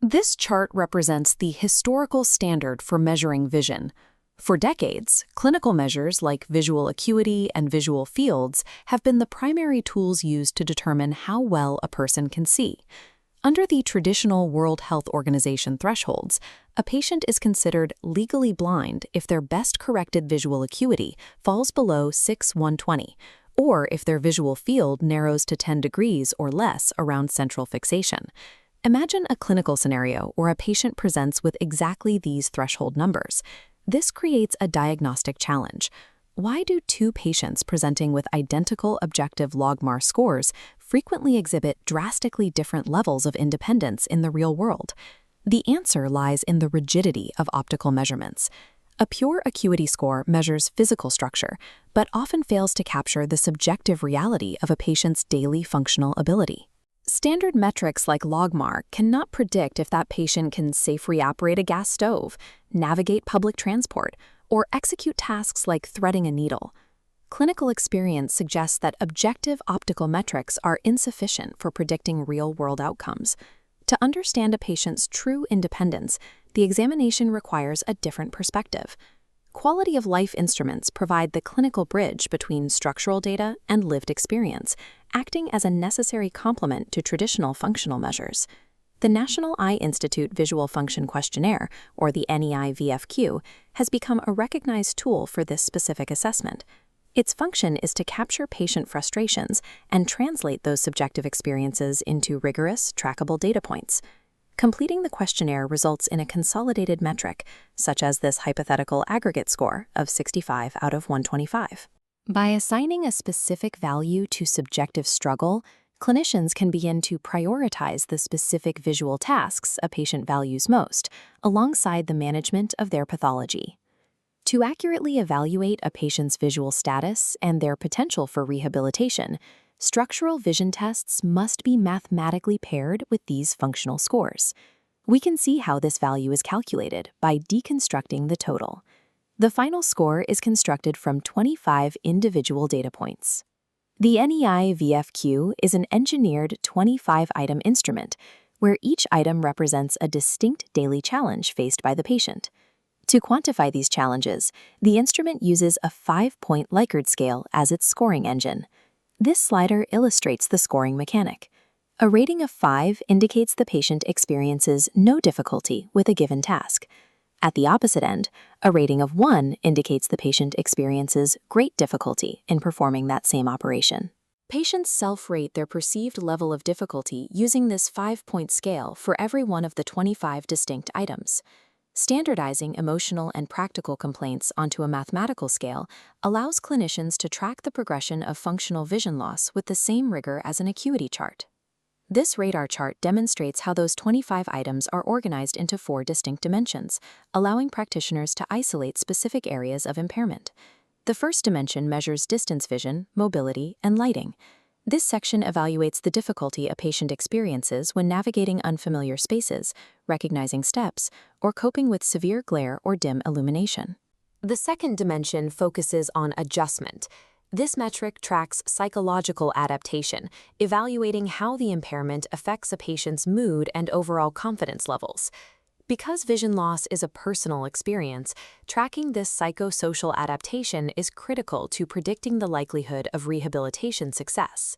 This chart represents the historical standard for measuring vision. For decades, clinical measures like visual acuity and visual fields have been the primary tools used to determine how well a person can see. Under the traditional World Health Organization thresholds, a patient is considered legally blind if their best corrected visual acuity falls below 6/120, or if their visual field narrows to 10 degrees or less around central fixation. Imagine a clinical scenario where a patient presents with exactly these threshold numbers. This creates a diagnostic challenge. Why do two patients presenting with identical objective logMAR scores frequently exhibit drastically different levels of independence in the real world? The answer lies in the rigidity of optical measurements. A pure acuity score measures physical structure, but often fails to capture the subjective reality of a patient's daily functional ability. Standard metrics like logMAR cannot predict if that patient can safely operate a gas stove, navigate public transport, or execute tasks like threading a needle. Clinical experience suggests that objective optical metrics are insufficient for predicting real-world outcomes. To understand a patient's true independence, the examination requires a different perspective. Quality of life instruments provide the clinical bridge between structural data and lived experience, acting as a necessary complement to traditional functional measures. The National Eye Institute Visual Function Questionnaire, or the NEI-VFQ, has become a recognized tool for this specific assessment. Its function is to capture patient frustrations and translate those subjective experiences into rigorous, trackable data points. Completing the questionnaire results in a consolidated metric, such as this hypothetical aggregate score of 65 out of 125. By assigning a specific value to subjective struggle, clinicians can begin to prioritize the specific visual tasks a patient values most, alongside the management of their pathology. To accurately evaluate a patient's visual status and their potential for rehabilitation, structural vision tests must be mathematically paired with these functional scores. We can see how this value is calculated by deconstructing the total. The final score is constructed from 25 individual data points. The NEI-VFQ is an engineered 25-item instrument where each item represents a distinct daily challenge faced by the patient. To quantify these challenges, the instrument uses a 5-point Likert scale as its scoring engine. This slider illustrates the scoring mechanic. A rating of 5 indicates the patient experiences no difficulty with a given task. At the opposite end, a rating of 1 indicates the patient experiences great difficulty in performing that same operation. Patients self-rate their perceived level of difficulty using this 5-point scale for every one of the 25 distinct items. Standardizing emotional and practical complaints onto a mathematical scale allows clinicians to track the progression of functional vision loss with the same rigor as an acuity chart. This radar chart demonstrates how those 25 items are organized into 4 distinct dimensions, allowing practitioners to isolate specific areas of impairment. The first dimension measures distance vision, mobility, and lighting. This section evaluates the difficulty a patient experiences when navigating unfamiliar spaces, recognizing steps, or coping with severe glare or dim illumination. The second dimension focuses on adjustment. This metric tracks psychological adaptation, evaluating how the impairment affects a patient's mood and overall confidence levels. Because vision loss is a personal experience, tracking this psychosocial adaptation is critical to predicting the likelihood of rehabilitation success.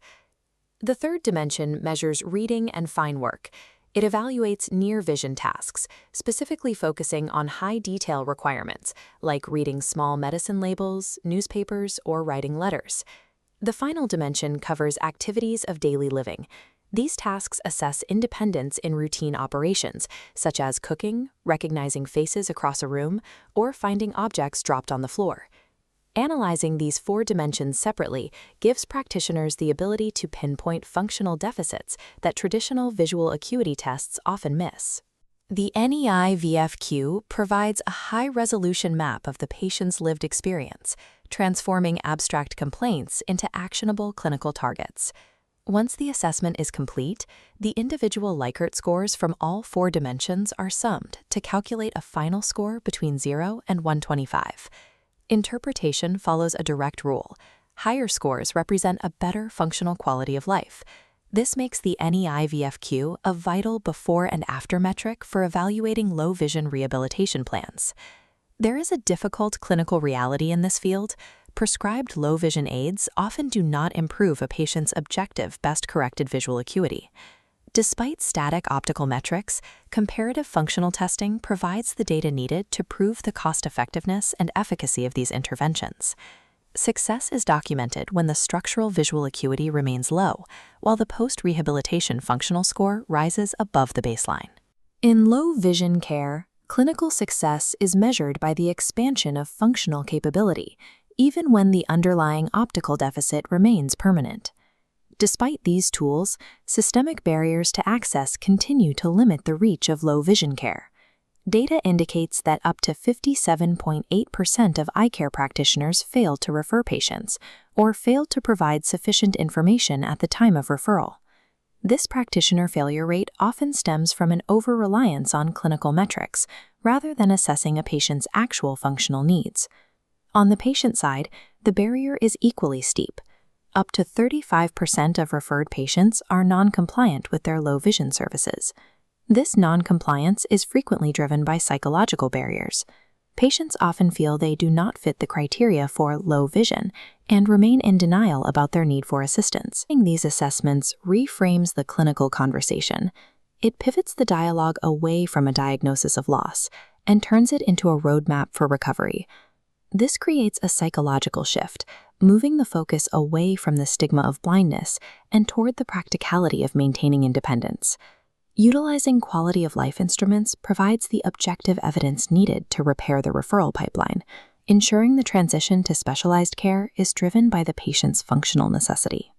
The third dimension measures reading and fine work. It evaluates near-vision tasks, specifically focusing on high-detail requirements, like reading small medicine labels, newspapers, or writing letters. The final dimension covers activities of daily living. These tasks assess independence in routine operations, such as cooking, recognizing faces across a room, or finding objects dropped on the floor. Analyzing these 4 dimensions separately gives practitioners the ability to pinpoint functional deficits that traditional visual acuity tests often miss. The NEI-VFQ provides a high-resolution map of the patient's lived experience, transforming abstract complaints into actionable clinical targets. Once the assessment is complete, the individual Likert scores from all 4 dimensions are summed to calculate a final score between 0 and 125. Interpretation follows a direct rule. Higher scores represent a better functional quality of life. This makes the NEI-VFQ a vital before and after metric for evaluating low vision rehabilitation plans. There is a difficult clinical reality in this field. Prescribed low vision aids often do not improve a patient's objective best-corrected visual acuity. Despite static optical metrics, comparative functional testing provides the data needed to prove the cost-effectiveness and efficacy of these interventions. Success is documented when the structural visual acuity remains low, while the post-rehabilitation functional score rises above the baseline. In low vision care, clinical success is measured by the expansion of functional capability, even when the underlying optical deficit remains permanent. Despite these tools, systemic barriers to access continue to limit the reach of low vision care. Data indicates that up to 57.8% of eye care practitioners fail to refer patients or fail to provide sufficient information at the time of referral. This practitioner failure rate often stems from an over-reliance on clinical metrics rather than assessing a patient's actual functional needs. On the patient side, the barrier is equally steep. Up to 35% of referred patients are non-compliant with their low vision services. This non-compliance is frequently driven by psychological barriers. Patients often feel they do not fit the criteria for low vision and remain in denial about their need for assistance. These assessments reframes the clinical conversation. It pivots the dialogue away from a diagnosis of loss and turns it into a roadmap for recovery. This creates a psychological shift, moving the focus away from the stigma of blindness and toward the practicality of maintaining independence. Utilizing quality-of-life instruments provides the objective evidence needed to repair the referral pipeline, ensuring the transition to specialized care is driven by the patient's functional necessity.